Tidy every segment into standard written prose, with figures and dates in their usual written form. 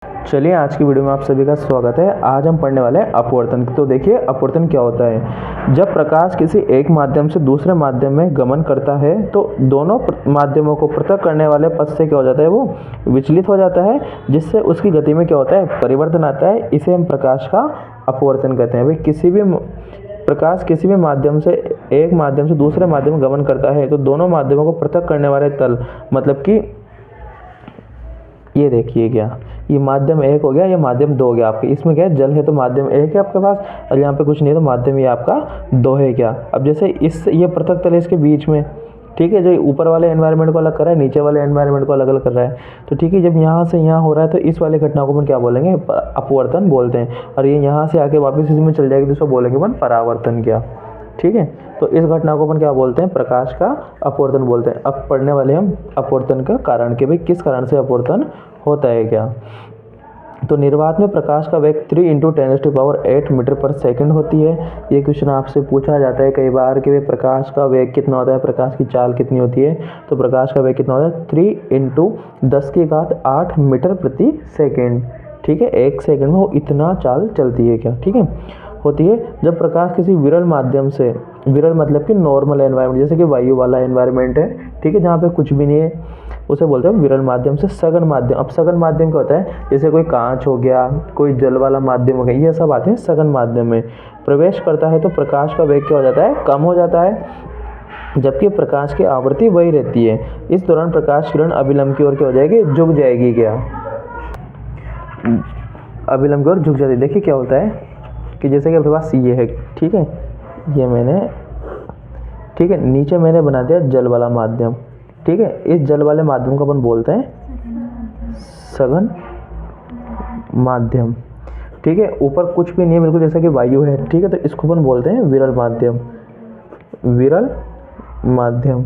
चलिए आज की वीडियो में आप सभी का स्वागत है। आज हम पढ़ने वाले हैं अपवर्तन। तो देखिए अपवर्तन क्या होता है। जब प्रकाश किसी एक माध्यम से दूसरे माध्यम में गमन करता है तो दोनों माध्यमों को पृथक करने वाले पथ से क्या हो जाता है, वो विचलित हो जाता है, जिससे उसकी गति में क्या होता है, परिवर्तन आता है। इसे हम प्रकाश का अपवर्तन कहते हैं। भाई प्रकाश किसी भी माध्यम से एक माध्यम से दूसरे माध्यम में गमन करता है तो दोनों माध्यमों को पृथक करने वाले तल, मतलब कि ये देखिए क्या, ये माध्यम 1 हो गया, ये माध्यम 2 हो गया आपके। इसमें क्या है, जल है तो माध्यम 1 है आपके पास, और यहाँ पे कुछ नहीं है तो माध्यम ये आपका 2 है क्या। अब जैसे इस ये पृथक तल है इसके बीच में, ठीक है, जो ऊपर वाले एनवायरनमेंट को अलग कर रहा है, नीचे वाले एनवायरनमेंट को अलग अलग कर रहा है। तो ठीक है, जब यहाँ से यहाँ हो रहा है तो इस वाले घटना को अपन क्या बोलेंगे, अपवर्तन बोलते हैं। और ये यहाँ से आके वापस इसमें चल जाएगी तो इसको बोलेंगे अपन परावर्तन क्या। ठीक है, तो इस घटना को अपन क्या बोलते हैं, प्रकाश का अपवर्तन बोलते हैं। अब पढ़ने वाले हम अपवर्तन का कारण कि भाई किस कारण से अपवर्तन होता है क्या। तो निर्वात में प्रकाश का वेग 3 × 10⁸ मीटर पर सेकंड होती है। ये क्वेश्चन आपसे पूछा जाता है कई बार कि प्रकाश का वेग कितना होता है, प्रकाश की चाल कितनी होती है। तो प्रकाश का वेग कितना होता है, 3 × 10⁸ मीटर प्रति सेकंड। ठीक है, 1 सेकंड में वो इतना चाल चलती है क्या, ठीक है, होती है। जब प्रकाश किसी विरल माध्यम से, विरल मतलब कि नॉर्मल एनवायरनमेंट, जैसे कि वायु वाला एनवायरनमेंट है, ठीक है, जहाँ पे कुछ भी नहीं है, उसे बोलते हैं विरल माध्यम से सघन माध्यम। अब सघन माध्यम क्या होता है, जैसे कोई कांच हो गया, कोई जल वाला माध्यम हो गया, ये सब आते हैं सघन माध्यम में। प्रवेश करता है तो प्रकाश का वेग क्या हो जाता है, कम हो जाता है, जबकि प्रकाश की आवृत्ति वही रहती है। इस दौरान प्रकाश किरण अभिलंब की ओर क्या हो जाएगी, झुक जाएगी क्या, अभिलंब की ओर झुक जाती है। देखिए क्या होता है कि जैसे कि आपके पास ये है, ठीक है, ये मैंने, ठीक है, नीचे मैंने बना दिया जल वाला माध्यम, ठीक है। इस जल वाले माध्यम को अपन बोलते हैं सघन माध्यम, ठीक है। ऊपर कुछ भी नहीं है बिल्कुल, जैसा कि वायु है, ठीक है, तो इसको अपन बोलते हैं विरल माध्यम, विरल माध्यम,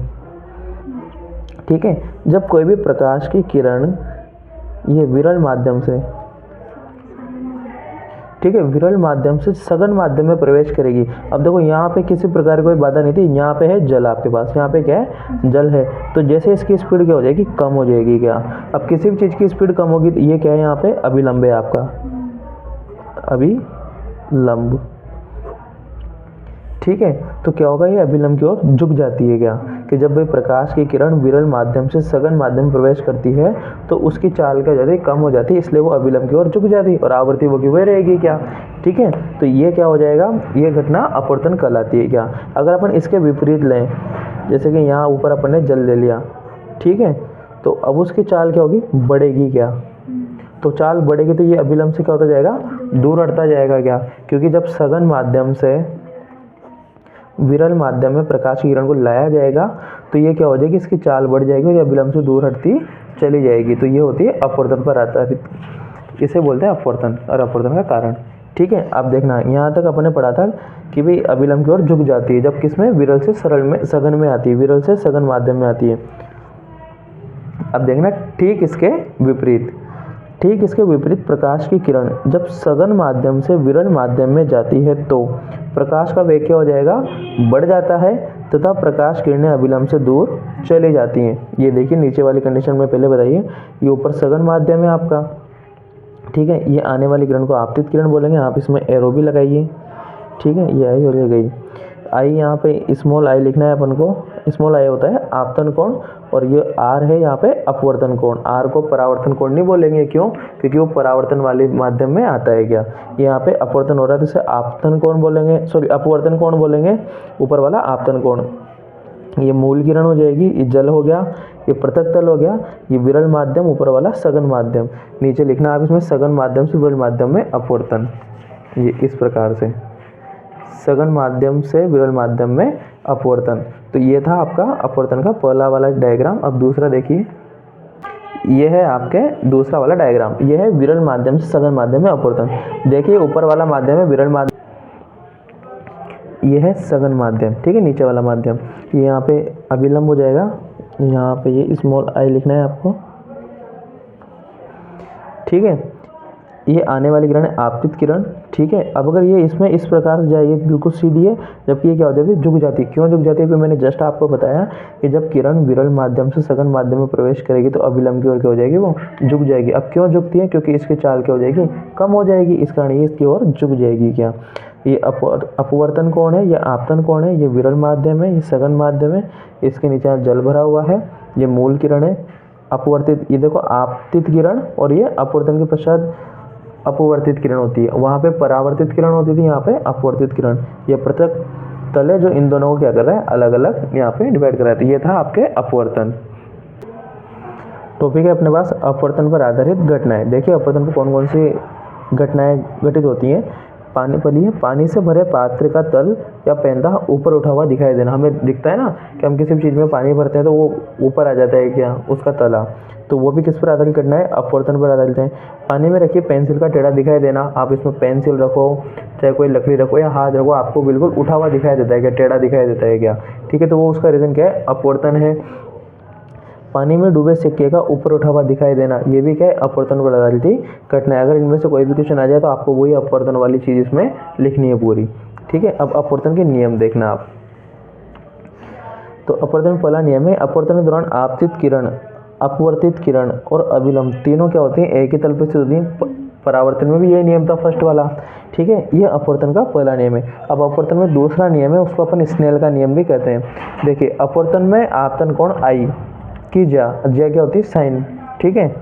ठीक है। जब कोई भी प्रकाश की किरण ये विरल माध्यम से, ठीक है, विरल माध्यम से सघन माध्यम में प्रवेश करेगी। अब देखो यहाँ पे किसी प्रकार की कोई बाधा नहीं थी, यहाँ पे है जल आपके पास, यहाँ पे क्या है, जल है, तो जैसे इसकी स्पीड क्या हो जाएगी, कम हो जाएगी क्या। अब किसी भी चीज़ की स्पीड कम होगी तो ये क्या है, यहाँ पे अभिलंब है आपका, अभिलंब, ठीक है। तो क्या होगा, ये अभिलंब की ओर झुक जाती है क्या, कि जब भाई प्रकाश की किरण विरल माध्यम से सघन माध्यम में प्रवेश करती है तो उसकी चाल क्या हो जाती है, कम हो जाती है, इसलिए वो अभिलंब की ओर झुक जाती है और आवृत्ति वो की वही रहेगी क्या, ठीक है। तो ये क्या हो जाएगा, ये घटना अपवर्तन कहलाती है क्या। अगर अपन इसके विपरीत लें, जैसे कि यहाँ ऊपर अपन ने जल ले लिया, ठीक है, तो अब उसकी चाल क्या होगी, बढ़ेगी क्या। तो चाल बढ़ेगी तो ये अभिलंब से क्या होता जाएगा, दूर हटता जाएगा क्या, क्योंकि जब सघन माध्यम से विरल माध्यम में प्रकाश की किरण को लाया जाएगा तो ये क्या हो जाएगी, इसकी चाल बढ़ जाएगी और ये अभिलंब से दूर हटती चली जाएगी। तो ये होती है अपवर्तन पर आधारित, इसे बोलते हैं अपवर्तन और अपवर्तन का कारण, ठीक है। अब देखना यहाँ तक अपने पढ़ा था कि भाई अभिलंब की ओर झुक जाती है जब किसमें, विरल से सरल में, सघन में आती है, विरल से सघन माध्यम में आती है। अब देखना ठीक इसके विपरीत, ठीक इसके विपरीत प्रकाश की किरण जब सघन माध्यम से विरल माध्यम में जाती है तो प्रकाश का वेग क्या हो जाएगा, बढ़ जाता है तथा प्रकाश किरणें अभिलंब से दूर चली जाती हैं। ये देखिए नीचे वाली कंडीशन में पहले बताइए, ये ऊपर सघन माध्यम है आपका, ठीक है, ये आने वाली किरण को आपतित किरण बोलेंगे। आप इसमें एरो भी लगाइए, ठीक है, ये आई और ये गई। आई यहाँ पे स्मॉल आई लिखना है अपन को। स्मॉल आई होता है आपतन कोण और ये आर है यहाँ पे अपवर्तन कोण। आर को परावर्तन कोण नहीं बोलेंगे, क्यों, क्योंकि वो परावर्तन वाले माध्यम में आता है क्या। यहाँ पे अपवर्तन हो रहा है तो इसे आपतन कोण बोलेंगे, सॉरी अपवर्तन कोण बोलेंगे, ऊपर वाला आपतन कोण। ये मूल किरण हो जाएगी, ये जल हो गया, ये पृथक तल हो गया, ये विरल माध्यम, ऊपर वाला सघन माध्यम। नीचे लिखना आप इसमें सघन माध्यम से विरल माध्यम में अपवर्तन, ये इस प्रकार से सघन माध्यम से विरल माध्यम में अपवर्तन। तो ये था आपका अपवर्तन का पहला वाला डायग्राम। अब दूसरा देखिए, ये है आपके दूसरा वाला डायग्राम, ये है विरल माध्यम से सघन माध्यम में अपवर्तन। देखिए ऊपर वाला माध्यम है विरल माध्यम, ये है सघन माध्यम, ठीक है, नीचे वाला माध्यम। ये यहाँ पे अभिलंब हो जाएगा, यहाँ पे ये स्मॉल आई लिखना है आपको, ठीक है। ये आने वाली किरण है आपतित किरण, ठीक है। अब अगर ये इसमें इस प्रकार से जाए, ये बिल्कुल सीधी है, जबकि ये क्या हो जाती है, झुक जाती है। क्यों झुक जाती है, फिर मैंने जस्ट आपको बताया कि जब किरण विरल माध्यम से सघन माध्यम में प्रवेश करेगी तो अभिलंब की ओर क्या हो जाएगी, वो झुक जाएगी। अब क्यों झुकती है, क्योंकि इसकी चाल क्या हो जाएगी, कम हो जाएगी, इस कारण ये इसकी ओर झुक जाएगी। क्या ये अपवर्तन कोण है, ये आपतन कोण है, ये विरल माध्यम है, ये सघन माध्यम है, इसके नीचे जल भरा हुआ है, ये मूल किरण है। अपवर्तित, ये देखो आपतित किरण, और ये अपवर्तन के पश्चात अपवर्तित किरण होती है। वहाँ पे परावर्तित किरण होती थी, यहाँ पे अपवर्तित किरण। ये पृथक तल है जो इन दोनों को क्या कर रहा है, अलग अलग यहाँ पे डिवाइड कर रहा है। तो ये था आपके अपवर्तन। टॉपिक है अपने पास अपवर्तन पर आधारित घटनाएं। देखिए अपवर्तन पर कौन कौन सी घटनाएं घटित होती हैं। पानी पर लिए पानी से भरे पात्र का तल या पेंदा ऊपर उठा हुआ दिखाई देना। हमें दिखता है ना कि हम किसी भी चीज़ में पानी भरते हैं तो वो ऊपर आ जाता है, क्या उसका तला, तो वो भी किस पर आधारित घटना है, अपवर्तन पर आधारित है। पानी में रखिए पेंसिल का टेढ़ा दिखाई देना। आप इसमें पेंसिल रखो, चाहे कोई लकड़ी रखो या हाथ रखो, आपको बिल्कुल उठा हुआ दिखाई देता है, क्या टेढ़ा दिखाई देता है क्या, ठीक है। तो वो उसका रीज़न क्या है, अपवर्तन है। पानी में डूबे सिक्के का ऊपर उठा हुआ दिखाई देना, ये भी क्या है, अपवर्तन पर आधारित ही घटना है। अगर इनमें से कोई भी क्वेश्चन आ जाए तो आपको वही अपवर्तन वाली चीज़ इसमें लिखनी है पूरी, ठीक है। अब अपवर्तन के नियम देखना आप। तो अपवर्तन में पहला नियम है, अपवर्तन के दौरान आपतित किरण, अपवर्तित किरण और अभिलंब तीनों क्या होती हैं, एक ही तल पर स्थित होती हैं। परावर्तन में भी यही नियम था फर्स्ट वाला, ठीक है। ये अपवर्तन का पहला नियम है। अब अपवर्तन में दूसरा नियम है, उसको अपन स्नेल का नियम भी कहते हैं। देखिए अपवर्तन में आपतन कोण आई की ज्या क्या होती है, साइन, ठीक है,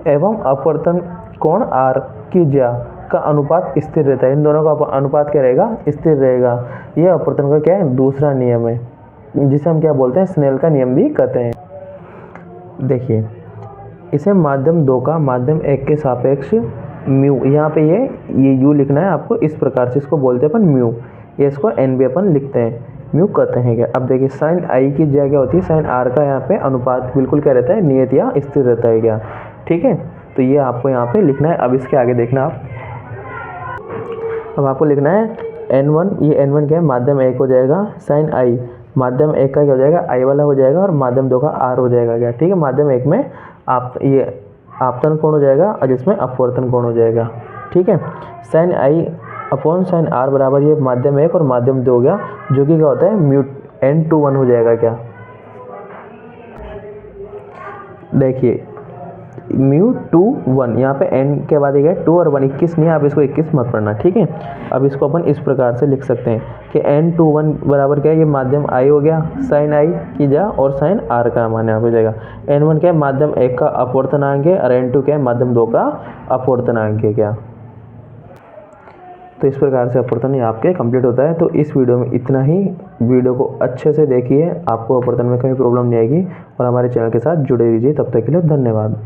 एवं अपवर्तन कोण आर की ज्या का अनुपात स्थिर रहता है। इन दोनों का अनुपात क्या रहेगा, स्थिर रहेगा। यह अपवर्तन का क्या है, दूसरा नियम है, जिसे हम क्या बोलते हैं, स्नेल का नियम भी कहते हैं। देखिए इसे माध्यम 2 का माध्यम 1 के सापेक्ष म्यू, यहाँ पे ये यू लिखना है आपको इस प्रकार से, इसको बोलते हैं अपन म्यू, ये इसको एन भी अपन लिखते हैं, म्यू कहते हैं क्या। अब देखिए साइन आई की जगह क्या होती है, साइन आर का यहाँ पे अनुपात बिल्कुल क्या रहता है, नियत या स्थिर रहता है क्या, ठीक है। तो ये आपको यहाँ पे लिखना है। अब इसके आगे देखना आप, अब आपको लिखना है n1, ये n1 क्या है, माध्यम 1 हो जाएगा, साइन आई माध्यम 1 का क्या हो जाएगा, आई वाला हो जाएगा, और माध्यम 2 का आर हो जाएगा क्या, ठीक है। माध्यम 1 में आप ये आपतन कोण हो जाएगा और जिसमें अपवर्तन कोण हो जाएगा, ठीक है। Sine i upon sine r बराबर ये माध्यम 1 और माध्यम 2 हो गया, जो कि क्या होता है, म्यू n2 हो जाएगा क्या। देखिए μ2 1, यहाँ पे n के बाद एक है 2 और 1, 21 नहीं है, आप इसको 21 मत पढ़ना, ठीक है। अब इसको अपन इस प्रकार से लिख सकते हैं कि n21 बराबर क्या है, ये माध्यम i हो गया, साइन i की जा और साइन r का मान यहाँ पे जाएगा। n1 क्या है, माध्यम 1 का अपवर्तनांक है, और n2 क्या है, माध्यम 2 का अपवर्तनांक है क्या। तो इस प्रकार से अपवर्तन आपके कंप्लीट होता है। तो इस वीडियो में इतना ही। वीडियो को अच्छे से देखिए, आपको अपवर्तन में कहीं प्रॉब्लम नहीं आएगी, और हमारे चैनल के साथ जुड़े रहिए। तब तक के लिए धन्यवाद।